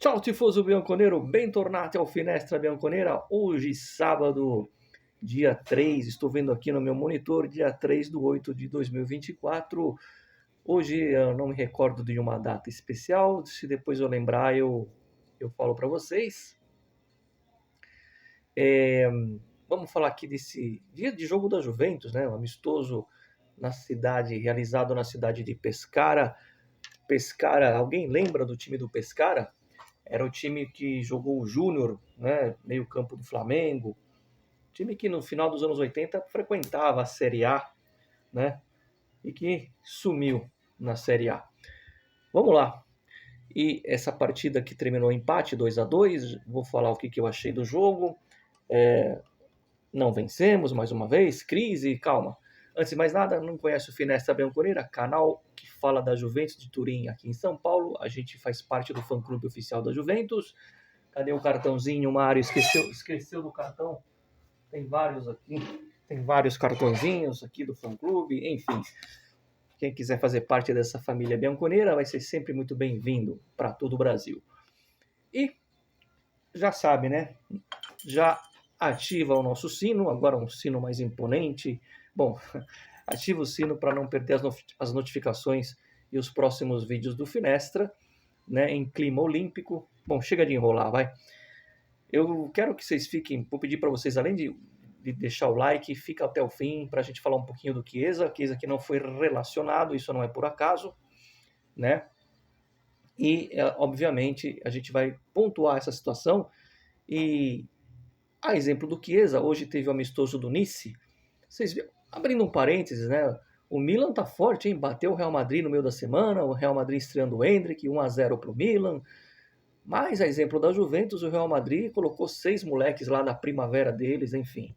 Ciao tifoso bianconero, bentornati ao Finestra Bianconera. Hoje, sábado, dia 3, estou vendo aqui no meu monitor, dia 3/8 de 2024. Hoje eu não me recordo de uma data especial, se depois eu lembrar eu falo para vocês. Vamos falar aqui desse dia de jogo da Juventus, né? Um amistoso realizado na cidade de Pescara. Pescara, alguém lembra do time do Pescara? Era o time que jogou o Júnior, né, meio campo do Flamengo, time que no final dos anos 80 frequentava a Série A, né, e que sumiu na Série A. Vamos lá. E essa partida que terminou empate 2-2, vou falar o que eu achei do jogo. Não vencemos mais uma vez, crise, calma. Antes de mais nada, não conhece o Finestra Bianconera, canal que fala da Juventus de Turim aqui em São Paulo. A gente faz parte do fã-clube oficial da Juventus. Cadê o cartãozinho, Mário? Esqueceu do cartão? Tem vários aqui. Tem vários cartõezinhos aqui do fã-clube. Enfim, quem quiser fazer parte dessa família bianconeira vai ser sempre muito bem-vindo para todo o Brasil. E já sabe, né? Já ativa o nosso sino, agora um sino mais imponente. Bom, ativa o sino para não perder as notificações e os próximos vídeos do Finestra, né, em clima olímpico. Bom, chega de enrolar, vai. Eu quero que vocês fiquem, vou pedir para vocês, além de deixar o like, fica até o fim para a gente falar um pouquinho do Chiesa que não foi relacionado, isso não é por acaso, né? E, obviamente, a gente vai pontuar essa situação e, a exemplo do Chiesa, hoje teve o amistoso do Nice. Vocês viram, abrindo um parênteses, né? O Milan tá forte, hein? Bateu o Real Madrid no meio da semana, o Real Madrid estreando o Endrick, 1-0 pro Milan. Mas, a exemplo da Juventus, o Real Madrid colocou 6 moleques lá da primavera deles, enfim.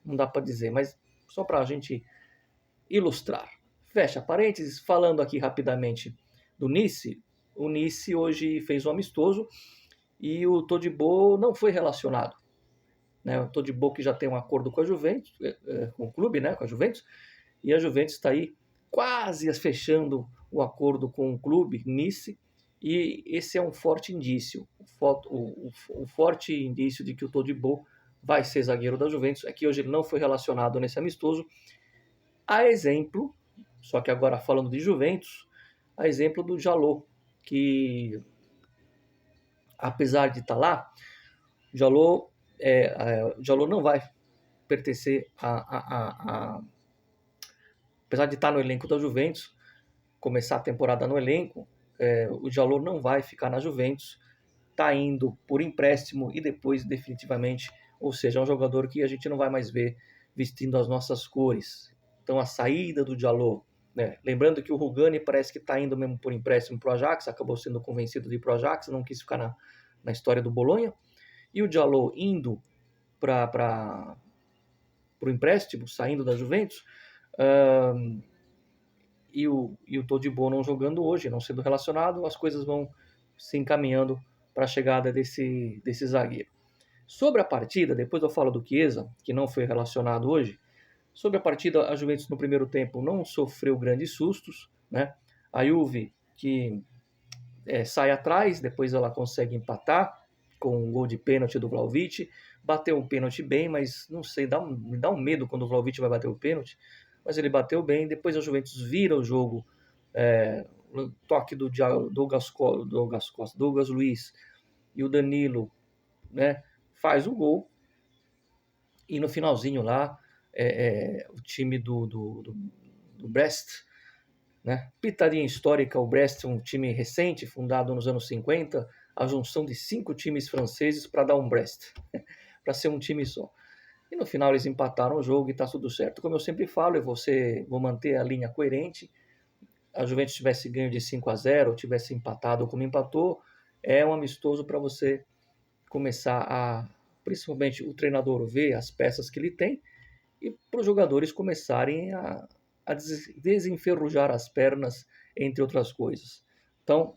Não dá para dizer, mas só para a gente ilustrar. Fecha parênteses, falando aqui rapidamente do Nice. O Nice hoje fez um amistoso e o Todibo não foi relacionado, né? O Todibo que já tem um acordo com a Juventus, com o clube, né, com a Juventus, e a Juventus está aí quase fechando o acordo com o clube Nice, e esse é um forte indício, o forte indício de que o Todibo vai ser zagueiro da Juventus, é que hoje ele não foi relacionado nesse amistoso, a exemplo, só que agora falando de Juventus, a exemplo do Jalot, que apesar de estar lá, o Jalot não vai pertencer apesar de estar no elenco da Juventus, começar a temporada no elenco, o Jalot não vai ficar na Juventus, está indo por empréstimo e depois definitivamente, ou seja, é um jogador que a gente não vai mais ver vestindo as nossas cores. Então a saída do Jalot, né? Lembrando que o Rugani parece que está indo mesmo por empréstimo para o Ajax, acabou sendo convencido de ir para o Ajax, não quis ficar na história do Bolonha, e o Jalot indo para o empréstimo, saindo da Juventus, e o Todibo não jogando hoje, não sendo relacionado, as coisas vão se encaminhando para a chegada desse zagueiro. Sobre a partida, depois eu falo do Chiesa, que não foi relacionado hoje. Sobre a partida, a Juventus no primeiro tempo não sofreu grandes sustos, né? A Juve que sai atrás, depois ela consegue empatar com um gol de pênalti do Vlahovic, bateu um pênalti bem, mas não sei, me dá um medo quando o Vlahovic vai bater o pênalti, mas ele bateu bem, depois a Juventus vira o jogo, toque do Douglas Luiz e o Danilo, né, faz o gol, e no finalzinho lá, o time do Brest, né, pitadinha histórica, o Brest é um time recente, fundado nos anos 50, a junção de 5 times franceses para dar um Brest, para ser um time só. E no final eles empataram o jogo e está tudo certo. Como eu sempre falo, vou manter a linha coerente. A Juventus tivesse ganho de 5-0, tivesse empatado como empatou, é um amistoso para você começar principalmente o treinador ver as peças que ele tem e para os jogadores começarem a desenferrujar as pernas, entre outras coisas. Então,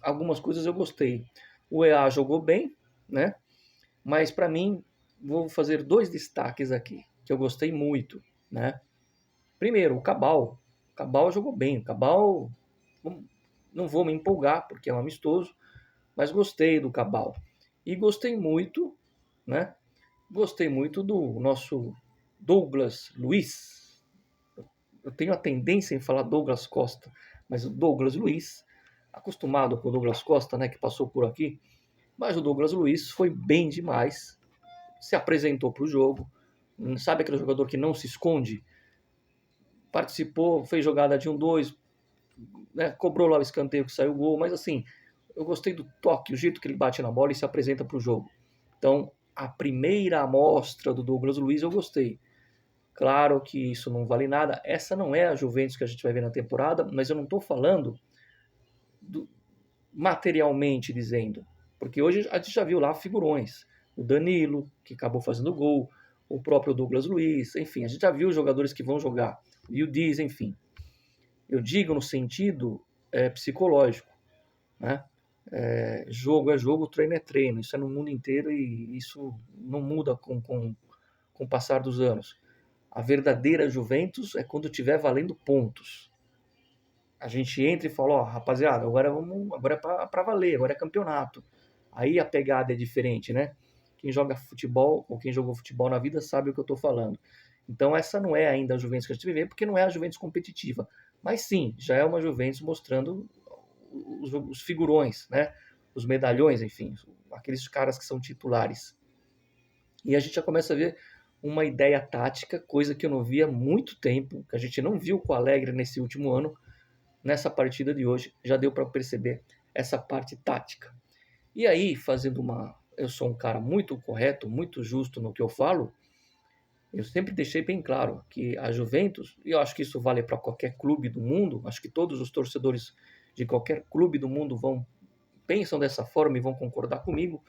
algumas coisas eu gostei. O EA jogou bem, né? Mas para mim, vou fazer 2 destaques aqui, que eu gostei muito, né? Primeiro, o Cabal. O Cabal jogou bem. O Cabal, não vou me empolgar, porque é um amistoso, mas gostei do Cabal. E gostei muito, né? Gostei muito do nosso Douglas Luiz. Eu tenho a tendência em falar Douglas Costa, mas o Douglas Luiz, acostumado com o Douglas Costa, né, que passou por aqui, mas o Douglas Luiz foi bem demais, se apresentou para o jogo, sabe aquele jogador que não se esconde? Participou, fez jogada de 1-2, né, cobrou lá o escanteio que saiu o gol, mas assim, eu gostei do toque, o jeito que ele bate na bola e se apresenta para o jogo. Então, a primeira amostra do Douglas Luiz eu gostei. Claro que isso não vale nada, essa não é a Juventus que a gente vai ver na temporada, mas eu não estou falando do, materialmente dizendo, porque hoje a gente já viu lá figurões, o Danilo, que acabou fazendo gol, o próprio Douglas Luiz, enfim, a gente já viu os jogadores que vão jogar, e o Diz, enfim. Eu digo no sentido psicológico, né? Jogo é jogo, treino é treino, isso é no mundo inteiro e isso não muda com o passar dos anos. A verdadeira Juventus é quando tiver valendo pontos. A gente entra e fala, ó, rapaziada, agora é pra valer, agora é campeonato. Aí a pegada é diferente, né? Quem joga futebol, ou quem jogou futebol na vida sabe o que eu tô falando. Então essa não é ainda a Juventus que a gente vê, porque não é a Juventus competitiva. Mas sim, já é uma Juventus mostrando os figurões, né? Os medalhões, enfim, aqueles caras que são titulares. E a gente já começa a ver uma ideia tática, coisa que eu não via há muito tempo, que a gente não viu com o Alegre nesse último ano. Nessa partida de hoje já deu para perceber essa parte tática. E aí, fazendo uma. Eu sou um cara muito correto, muito justo no que eu falo. Eu sempre deixei bem claro que a Juventus, e eu acho que isso vale para qualquer clube do mundo, acho que todos os torcedores de qualquer clube do mundo pensam dessa forma e vão concordar comigo.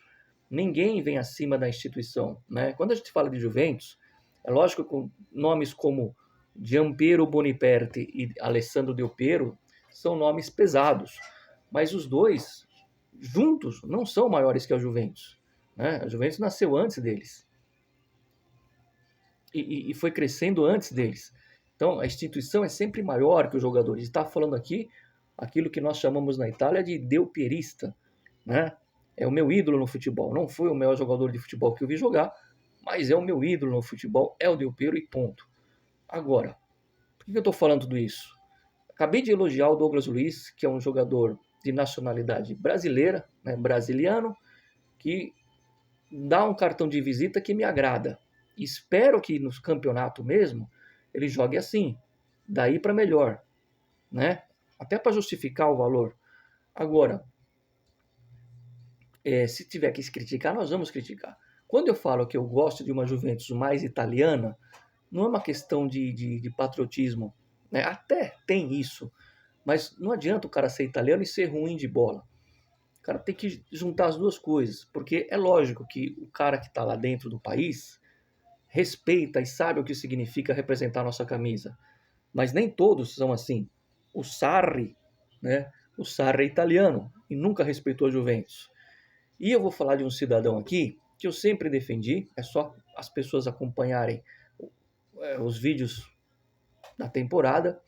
Ninguém vem acima da instituição, né? Quando a gente fala de Juventus, é lógico que com nomes como Giampiero Boniperti e Alessandro Del Piero são nomes pesados, mas os dois juntos não são maiores que a Juventus, né? A Juventus nasceu antes deles e foi crescendo antes deles. Então a instituição é sempre maior que os jogadores. Está falando aqui aquilo que nós chamamos na Itália de Del Pierista, né? É o meu ídolo no futebol. Não foi o melhor jogador de futebol que eu vi jogar, mas é o meu ídolo no futebol, é o Del Piero e ponto. Agora, por que eu estou falando tudo isso? Acabei de elogiar o Douglas Luiz, que é um jogador de nacionalidade brasileira, né, brasiliano, que dá um cartão de visita que me agrada. Espero que no campeonato mesmo ele jogue assim, daí para melhor, né? Até para justificar o valor. Agora, se tiver que se criticar, nós vamos criticar. Quando eu falo que eu gosto de uma Juventus mais italiana, não é uma questão de patriotismo, né? Até tem isso, mas não adianta o cara ser italiano e ser ruim de bola. O cara tem que juntar as duas coisas, porque é lógico que o cara que está lá dentro do país respeita e sabe o que significa representar a nossa camisa, mas nem todos são assim. O Sarri, né? O Sarri é italiano e nunca respeitou a Juventus. E eu vou falar de um cidadão aqui que eu sempre defendi, é só as pessoas acompanharem os vídeos da temporada,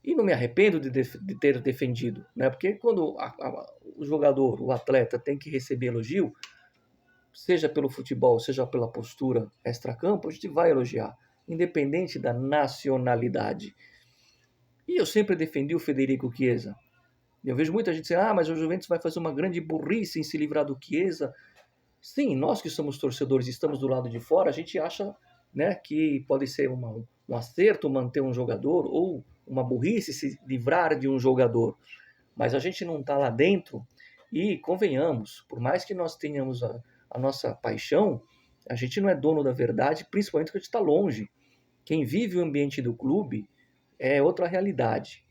e não me arrependo de ter defendido, né? Porque quando o jogador, o atleta tem que receber elogio, seja pelo futebol, seja pela postura extracampo, a gente vai elogiar, independente da nacionalidade. E eu sempre defendi o Federico Chiesa. Eu vejo muita gente dizendo, mas o Juventus vai fazer uma grande burrice em se livrar do Chiesa. Sim, nós que somos torcedores e estamos do lado de fora, a gente acha, né, que pode ser um acerto manter um jogador ou uma burrice se livrar de um jogador. Mas a gente não está lá dentro e, convenhamos, por mais que nós tenhamos a nossa paixão, a gente não é dono da verdade, principalmente porque a gente está longe. Quem vive o ambiente do clube é outra realidade.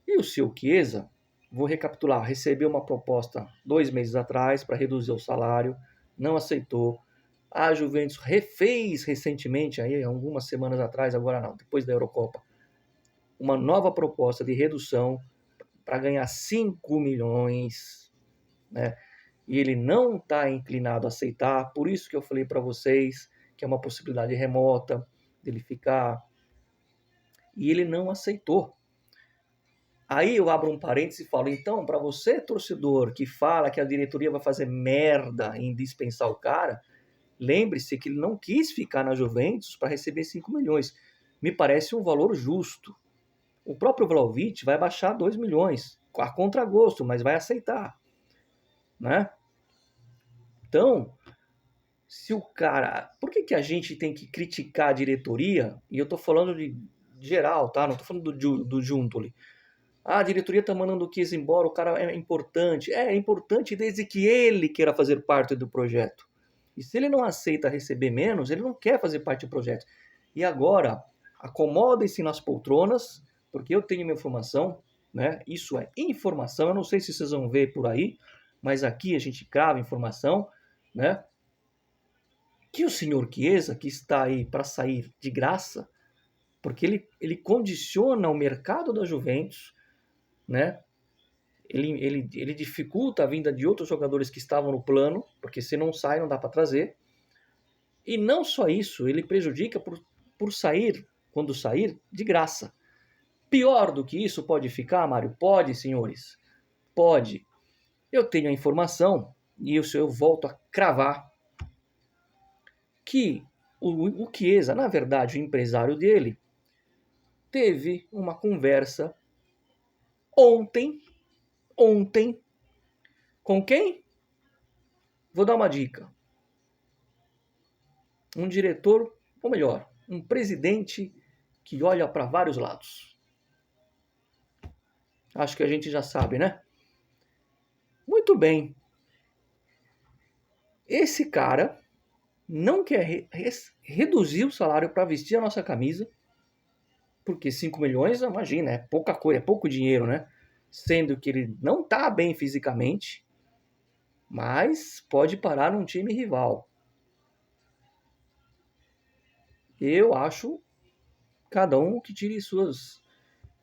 E o seu Chiesa, vou recapitular, recebeu uma proposta 2 meses atrás para reduzir o salário, não aceitou. A Juventus refez recentemente, aí, algumas semanas atrás, agora não, depois da Eurocopa, uma nova proposta de redução para ganhar 5 milhões, né? E ele não está inclinado a aceitar, por isso que eu falei para vocês que é uma possibilidade remota dele ficar. E ele não aceitou. Aí eu abro um parênteses e falo, então, para você, torcedor, que fala que a diretoria vai fazer merda em dispensar o cara, lembre-se que ele não quis ficar na Juventus para receber 5 milhões. Me parece um valor justo. O próprio Vlahovic vai baixar 2 milhões, a contragosto, mas vai aceitar, né? Então, se o cara... Por que a gente tem que criticar a diretoria? E eu tô falando de geral, tá? Não tô falando do Giuntoli. Ah, a diretoria tá mandando o Chiesa embora, o cara é importante. É importante desde que ele queira fazer parte do projeto. E se ele não aceita receber menos, ele não quer fazer parte do projeto. E agora, acomodem-se nas poltronas, porque eu tenho minha informação, né? Isso é informação, eu não sei se vocês vão ver por aí, mas aqui a gente crava informação, né? Que o senhor Chiesa, que está aí para sair de graça, porque ele condiciona o mercado da Juventus, né? Ele dificulta a vinda de outros jogadores que estavam no plano, porque se não sai, não dá para trazer. E não só isso, ele prejudica por sair, quando sair, de graça. Pior do que isso pode ficar, Mário? Pode, senhores. Pode. Eu tenho a informação, e isso eu volto a cravar, que o Chiesa, na verdade, o empresário dele, teve uma conversa ontem, com quem? Vou dar uma dica. Um diretor, ou melhor, um presidente que olha para vários lados. Acho que a gente já sabe, né? Muito bem. Esse cara não quer reduzir o salário para vestir a nossa camisa, porque 5 milhões, imagina, é pouca coisa, é pouco dinheiro, né? Sendo que ele não está bem fisicamente, mas pode parar num time rival. Eu acho cada um que tire suas...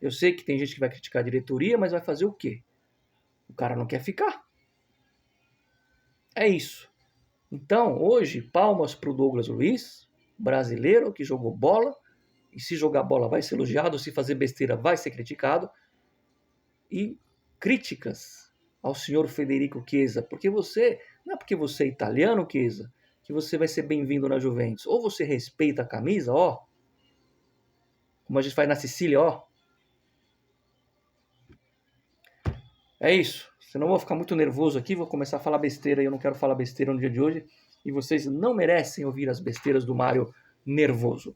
Eu sei que tem gente que vai criticar a diretoria, mas vai fazer o quê? O cara não quer ficar. É isso. Então, hoje, palmas para o Douglas Luiz, brasileiro que jogou bola, e se jogar bola vai ser elogiado, se fazer besteira vai ser criticado, e críticas ao senhor Federico Chiesa, porque não é porque você é italiano, Chiesa, que você vai ser bem-vindo na Juventus. Ou você respeita a camisa, ó, como a gente faz na Sicília, ó. É isso. Senão eu vou ficar muito nervoso aqui, vou começar a falar besteira e eu não quero falar besteira no dia de hoje. E vocês não merecem ouvir as besteiras do Mário nervoso.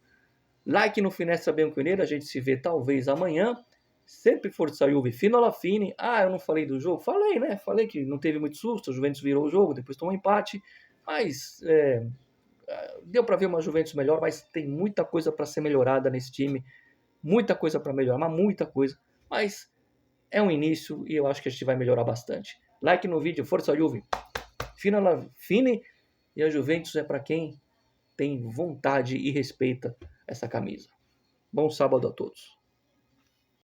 Like no Finestra Bianconera, a gente se vê talvez amanhã. Sempre Forza Juve, fino alla fine. Ah, eu não falei do jogo? Falei, né? Falei que não teve muito susto, a Juventus virou o jogo, depois tomou um empate. Mas deu para ver uma Juventus melhor, mas tem muita coisa para ser melhorada nesse time. Muita coisa para melhorar, mas muita coisa. Mas é um início e eu acho que a gente vai melhorar bastante. Like no vídeo, Forza Juve. Fino alla fine. E a Juventus é para quem tem vontade e respeita essa camisa. Bom sábado a todos.